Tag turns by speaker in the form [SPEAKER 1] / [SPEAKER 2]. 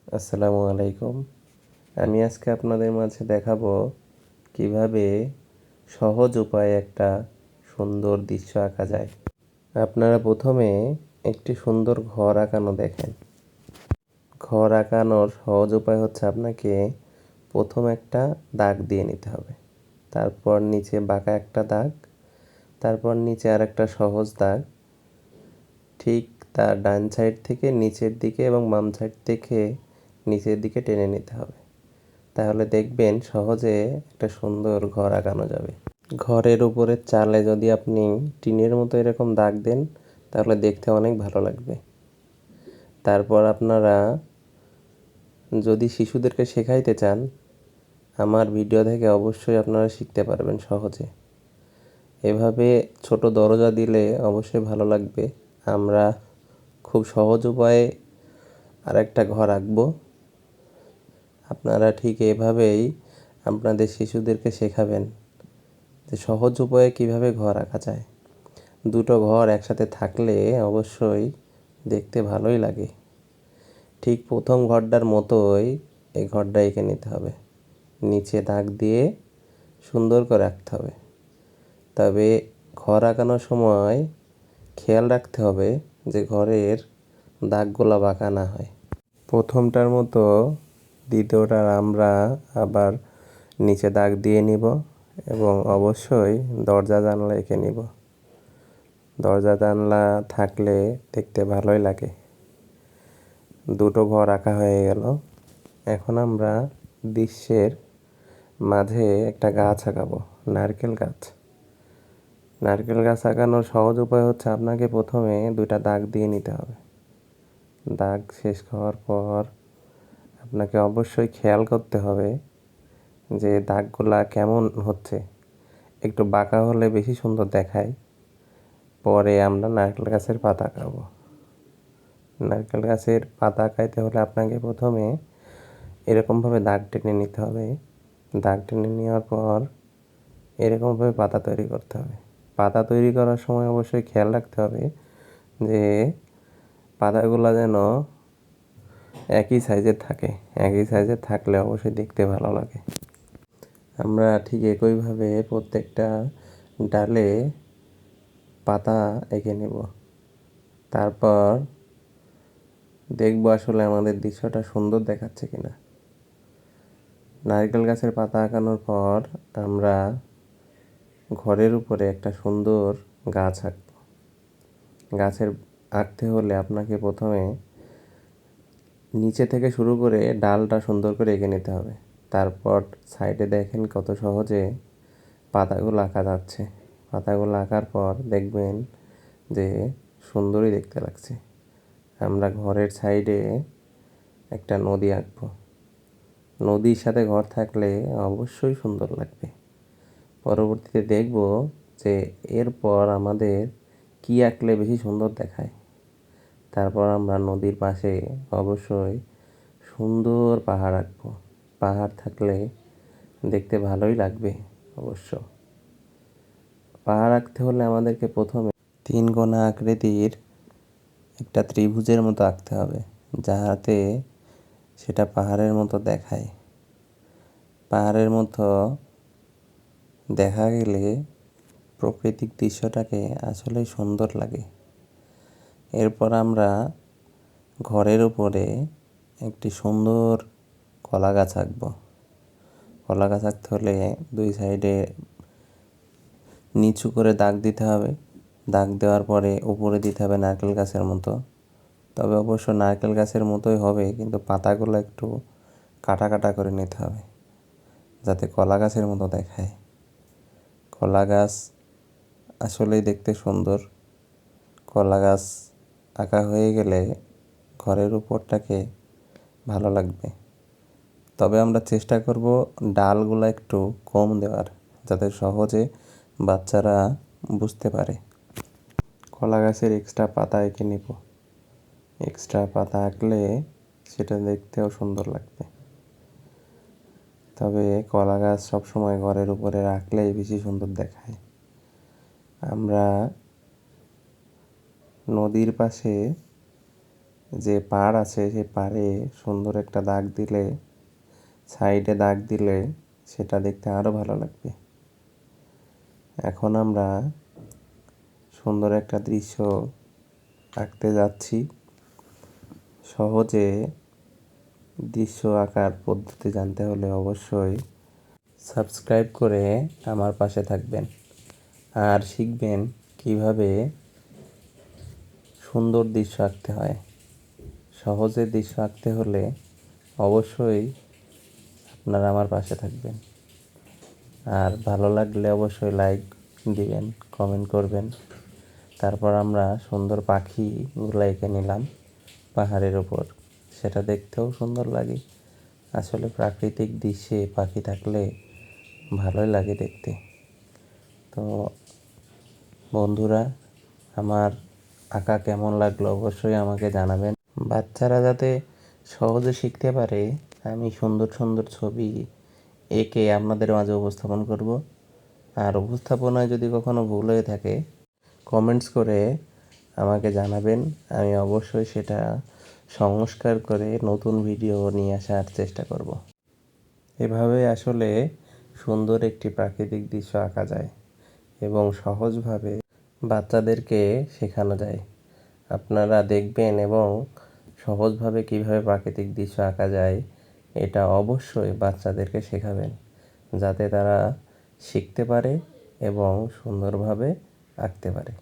[SPEAKER 1] আসসালামু আলাইকুম। আমি আজকে আপনাদের মাঝে দেখাবো কিভাবে সহজ উপায়ে একটা সুন্দর দৃশ্য আঁকা যায়। আপনারা প্রথমে একটি সুন্দর ঘর আঁকানো দেখেন। ঘর আঁকানোর সহজ উপায় হচ্ছে আপনাকে প্রথম একটা দাগ দিয়ে নিতে হবে, তারপর নিচে বাঁকা একটা দাগ, তারপর নিচে আর একটা সহজ দাগ, ঠিক তার ডান সাইড থেকে নিচের দিকে এবং বাম সাইড থেকে নিচের দিকে টেনে নিতে হবে। তাহলে দেখবেন সহজে একটা সুন্দর ঘর আঁকানো যাবে। ঘরের উপরের চালে যদি আপনি টিনের মতো এরকম দাগ দেন তাহলে দেখতে অনেক ভালো লাগবে। তারপর আপনারা যদি শিশুদেরকে শেখাইতে চান, আমার ভিডিও থেকে অবশ্যই আপনারা শিখতে পারবেন সহজে। এভাবে ছোট দরজা দিলে অবশ্যই ভালো লাগবে। আমরা খুব সহজ উপায়ে আরেকটা ঘর আঁকবো। আপনারা ঠিক এভাবেই আপনাদের শিশুদেরকে শেখাবেন যে সহজ উপায়ে কিভাবে ঘর আঁকা যায়। দুটো ঘর একসাথে থাকলে অবশ্যই দেখতে ভালোই লাগে। ঠিক প্রথম ঘরটার মতোই এই ঘরটা এঁকে নিতে হবে। নিচে দাগ দিয়ে সুন্দর করে আঁকতে হবে। তবে ঘর আঁকানোর সময় খেয়াল রাখতে হবে যে ঘরের দাগগুলো বাঁকা না হয়। প্রথমটার মতো দ্বিতীয়টার আমরা আবার নিচে দাগ দিয়ে নিব এবং অবশ্যই দরজা জানলা এঁকে নিব। দরজা জানলা থাকলে দেখতে ভালোই লাগে। দুটো ঘর আঁকা হয়ে গেল। এখন আমরা দৃশ্যের মাঝে একটা গাছ আঁকাবো, নারকেল গাছ। নারকেল গাছ আঁকানোর সহজ উপায় হচ্ছে আপনাকে প্রথমে দুইটা দাগ দিয়ে নিতে হবে। দাগ শেষ হওয়ার পর আপনাকে অবশ্যই খেয়াল করতে হবে যে দাগগুলা কেমন হচ্ছে। একটু বাঁকা হলে বেশি সুন্দর দেখায়। পরে আমরা নারকেল গাছের পাতা আঁকাবো। নারকেল গাছের পাতা আঁকাইতে হলে আপনাকে প্রথমে এরকমভাবে দাগ টেনে নিতে হবে। দাগ টেনে নেওয়ার পর এরকমভাবে পাতা তৈরি করতে হবে। পাতা তৈরি করার সময় অবশ্যই খেয়াল রাখতে হবে যে পাতাগুলো যেন একই সাইজের থাকে। একই সাইজের থাকলে অবশ্যই দেখতে ভালো লাগে। আমরা ঠিক একইভাবে প্রত্যেকটা ডালে পাতা এঁকে নেব। তারপর দেখব আসলে আমাদের দৃশ্যটা সুন্দর দেখাচ্ছে কিনা। নারকেল গাছের পাতা আঁকানোর পর আমরা ঘরের উপরে একটা সুন্দর গাছ আঁকব। গাছের আঁকতে হলে আপনাকে প্রথমে নিচে থেকে শুরু করে ডালটা সুন্দর করে এঁকে নিতে হবে। তারপর সাইডে দেখেন কত সহজে পাতাগুলো আঁকা যাচ্ছে। পাতাগুলো আঁকার পর দেখবেন যে সুন্দরই দেখতে লাগছে। আমরা ঘরের সাইডে একটা নদী আঁকবো। নদীর সাথে ঘর থাকলে অবশ্যই সুন্দর লাগবে। পরবর্তীতে দেখব যে এরপর আমাদের কি আঁকলে বেশি সুন্দর দেখায়। তারপর আমরা নদীর পাশে অবশ্যই সুন্দর পাহাড় আঁকবো। পাহাড় থাকলে দেখতে ভালোই লাগবে অবশ্য। পাহাড় আঁকতে হলে আমাদেরকে প্রথমে 3 কোণা আকৃতির একটা ত্রিভুজের মতো আঁকতে হবে, যাতে সেটা পাহাড়ের মতো দেখায়। পাহাড়ের মতো দেখা গেলে প্রাকৃতিক দৃশ্যটাকে আসলেই সুন্দর লাগে। এরপর আমরা ঘরের উপরে একটি সুন্দর কলা গাছ আঁকবো। কলা গাছ আঁকতে হলে দুই সাইডে নিচু করে দাগ দিতে হবে। দাগ দেওয়ার পরে উপরে দিতে হবে নারকেল গাছের মতো। তবে অবশ্য নারকেল গাছের মতোই হবে, কিন্তু পাতাগুলো একটু কাটা কাটা করে নিতে হবে যাতে কলা গাছের মতো দেখায়। কলা গাছ আসলেই দেখতে সুন্দর। কলা গাছ আঁকা হয়ে গেলে ঘরের উপরটাকে ভালো লাগবে। তবে আমরা চেষ্টা করব ডালগুলো একটু কম দেওয়ার, যাতে সহজে বাচ্চারা বুঝতে পারে। কলা গাছের এক্সট্রা পাতা এঁকে নিব। এক্সট্রা পাতা আঁকলে সেটা দেখতেও সুন্দর লাগবে। তবে কলা গাছ সবসময় ঘরের উপরে রাখলেই বেশি সুন্দর দেখায়। আমরা নদীর পাশে যে পাড় আছে সেই পাড়ে সুন্দর একটা দাগ দিলে, সাইডে দাগ দিলে সেটা দেখতে আরও ভালো লাগবে। এখন আমরা সুন্দর একটা দৃশ্য আঁকতে যাচ্ছি। সহজে দৃশ্য আঁকার পদ্ধতি জানতে হলে অবশ্যই সাবস্ক্রাইব করে আমার পাশে থাকবেন আর শিখবেন কিভাবে সুন্দর দৃশ্য আঁকতে হয়। সহজে দৃশ্য আঁকতে হলে অবশ্যই আপনারা আমার পাশে থাকবেন। আর ভালো লাগলে অবশ্যই লাইক দিবেন, কমেন্ট করবেন। তারপর আমরা সুন্দর পাখিগুলো এঁকে নিলাম পাহাড়ের ওপর। সেটা দেখতেও সুন্দর লাগে। আসলে প্রাকৃতিক দৃশ্যে পাখি থাকলে ভালোই লাগে দেখতে। তো বন্ধুরা, আমার আঁকা কেমন লাগলো অবশ্যই আমাকে জানাবেন। বাচ্চারা যাতে সহজে শিখতে পারে, আমি সুন্দর সুন্দর ছবি এঁকে আপনাদের মাঝে উপস্থাপন করব। আর উপস্থাপনায় যদি কখনো ভুল হয়ে থাকে কমেন্টস করে আমাকে জানাবেন। আমি অবশ্যই সেটা সংস্কার করে নতুন ভিডিও নিয়ে আসার চেষ্টা করব। এভাবে আসলে সুন্দর একটি প্রাকৃতিক দৃশ্য আঁকা যায় এবং সহজভাবে বাচ্চাদেরকে শেখানো যায়। আপনারা দেখবেন এবং সহজভাবে কীভাবে প্রাকৃতিক দৃশ্য আঁকা যায় এটা অবশ্যই বাচ্চাদেরকে শেখাবেন, যাতে তারা শিখতে পারে এবং সুন্দরভাবে আঁকতে পারে।